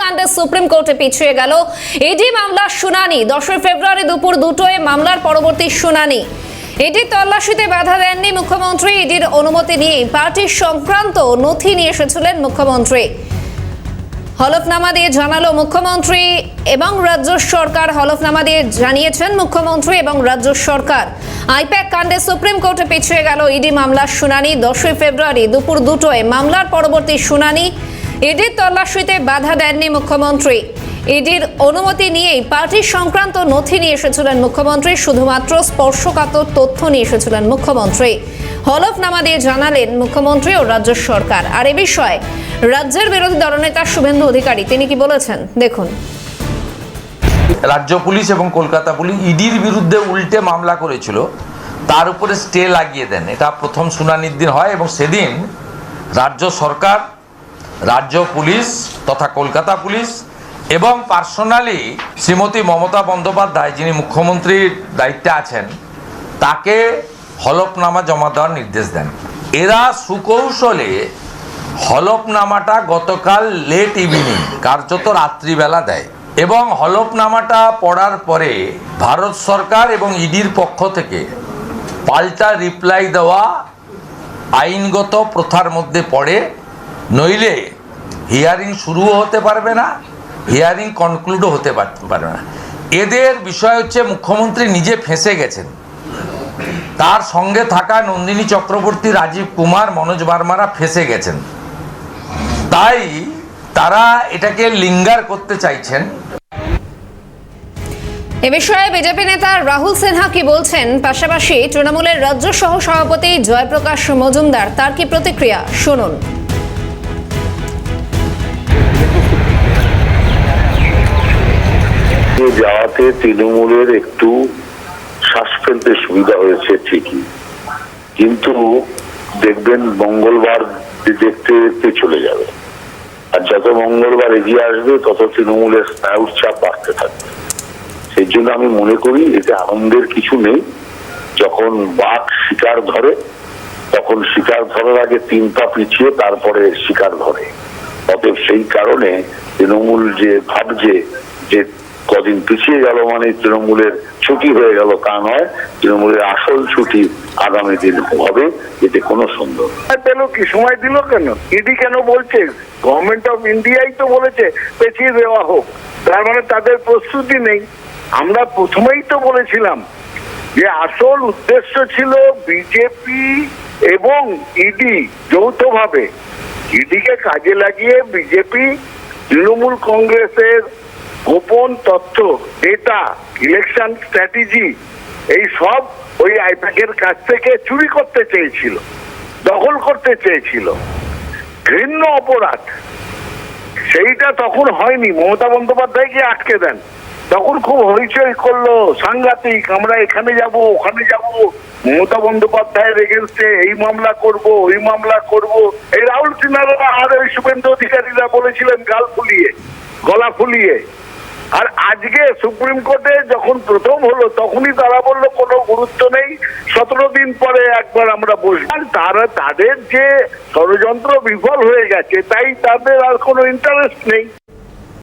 কাণ্ডে সুপ্রিম কোর্টে পিছিয়ে গেল ইডি মামলার শুনানি। 10 ফেব্রুয়ারি দুপুর 2টায় মামলার পরবর্তী শুনানি। ইডির তল্লাশিতে বাধা দেননি মুখ্যমন্ত্রী। ইডির অনুমতি নিয়ে পার্টির সংক্রান্ত নথি নিয়ে এসেছিলেন মুখ্যমন্ত্রী। হলফনামা দিয়ে জানালো মুখ্যমন্ত্রী এবং রাজ্য সরকার। হলফনামা দিয়ে জানিয়েছেন মুখ্যমন্ত্রী এবং রাজ্য সরকার। আইপ্যাক কাণ্ডে সুপ্রিম কোর্টে পিছিয়ে গেল ইডি মামলার শুনানি। 10 ফেব্রুয়ারি দুপুর 2টায় মামলার পরবর্তী শুনানি। ইডির তল্লাশিতে বাধা দেননি মুখ্যমন্ত্রী। ইডির অনুমতি নিয়েই পার্টির সংক্রান্ত নথি নিয়ে এসেছিলেন মুখ্যমন্ত্রী। শুধুমাত্র স্পর্শকাতর তথ্য নিয়ে এসেছিলেন মুখ্যমন্ত্রী। হলফনামা দিয়ে জানালেন মুখ্যমন্ত্রী ও রাজ্য সরকার। আর এ বিষয়ে রাজ্যের বিরোধী দলনেতা শুভেন্দু অধিকারী তিনি কি বলেছেন দেখুন। রাজ্য পুলিশ এবং কলকাতা পুলিশ ইডির বিরুদ্ধে উল্টে মামলা করেছিল, তার উপরে স্টে লাগিয়ে দেন। এটা প্রথম শুনানির দিন হয় এবং সেদিন রাজ্য সরকার, রাজ্য পুলিশ তথা কলকাতা পুলিশ এবং পার্সোনালি শ্রীমতী মমতা বন্দ্যোপাধ্যায় যিনি মুখ্যমন্ত্রীর দায়িত্বে আছেন তাকে হলফনামা জমা দেওয়ার নির্দেশ দেন। এরা সুকৌশলে হলফনামাটা গতকাল লেট ইভিনিং কার্যত রাত্রিবেলা দেয় এবং হলফনামাটা পড়ার পরে ভারত সরকার এবং ইডির পক্ষ থেকে পাল্টা রিপ্লাই দেওয়া আইনগত প্রথার মধ্যে পড়ে। নইলে হিয়ারিং শুরুও হতে পারবে না, হিয়ারিং কনক্লুডও হতে পারবে না। এদের বিষয় হচ্ছে মুখ্যমন্ত্রী নিজে ফেঁসে গেছেন, তার সঙ্গে থাকা নন্দিনী চক্রবর্তী, রাজীব কুমার, মনোজ বার্মারা ফেঁসে গেছেন। তাই তারা এটাকে লিঙ্গার করতে চাইছেন। এ বিষয়ে বিজেপি নেতা রাহুল সিনহা কি বলছেন, পাশাপাশি তৃণমূলের রাজ্য সহ সভাপতি জয়প্রকাশ মজুমদার তার কি প্রতিক্রিয়া শুনুন। যাওয়াতে তৃণমূলের একটু শ্বাস ফেলতে সুবিধা হয়েছে ঠিকই, কিন্তু দেখবেন মঙ্গলবার দেখতে দেখতে চলে যাবে। আর যত মঙ্গলবার এগিয়ে আসবে তত তৃণমূলের স্নায়ুর চাপ বাড়তে থাকবে। সেই জন্য আমি মনে করি এতে আনন্দের কিছু নেই। যখন বাঘ শিকার ধরে তখন শিকার ধরার আগে 3 পা পিছিয়ে তারপরে শিকার ধরে। অতএব সেই কারণে তৃণমূল যে ভাবছে যে কদিন পিছিয়ে গেল মানে তৃণমূলের ছুটি হয়ে গেল তা নয়, তৃণমূলের আসল ছুটি আগামী দিন হবে, এতে কোনো সন্দেহ পেল কি। সময় দিল কেন? ইডি কেন বলছে? গভর্নমেন্ট অফ ইন্ডিয়াই তো বলেছে পেছিয়ে দেওয়া হোক। তার মানে তাদের প্রস্তুতি নেই। আমরা প্রথমেই তো বলেছিলাম যে আসল উদ্দেশ্য ছিল বিজেপি এবং ইডি যৌথভাবে, ইডিকে কাজে লাগিয়ে বিজেপি তৃণমূল কংগ্রেসের গোপন তথ্য, ডেটা, ইলেকশন স্ট্র্যাটেজি এই সব ওই আইপ্যাকের কাছ থেকে চুরি করতে চেয়েছিল, দখল করতে চেয়েছিল। ঘৃণ্য অপরাধ। সেইটা তখন হয়নি, মমতা বন্দ্যোপাধ্যায়কে আটকে দেন। তখন খুব হইচই করলো, সাংঘাতিক, আমরা এখানে যাব ওখানে যাব, মমতা বন্দ্যোপাধ্যায়ের এগেন্স্টে এই মামলা করব ওই মামলা করব। এই রাহুল সিনহা আর ওই শুভেন্দু অধিকারীরা বলেছিলেন গলা ফুলিয়ে। আর আজকে সুপ্রিম কোর্টে যখন প্রথম হলো তখনই তারা বললো কোনো গুরুত্ব নেই, 17 দিন পরে একবার আমরা বসবো। তাদের যে ষড়যন্ত্র বিফল হয়ে গেছে তাই তাদের আর কোনো ইন্টারেস্ট নেই।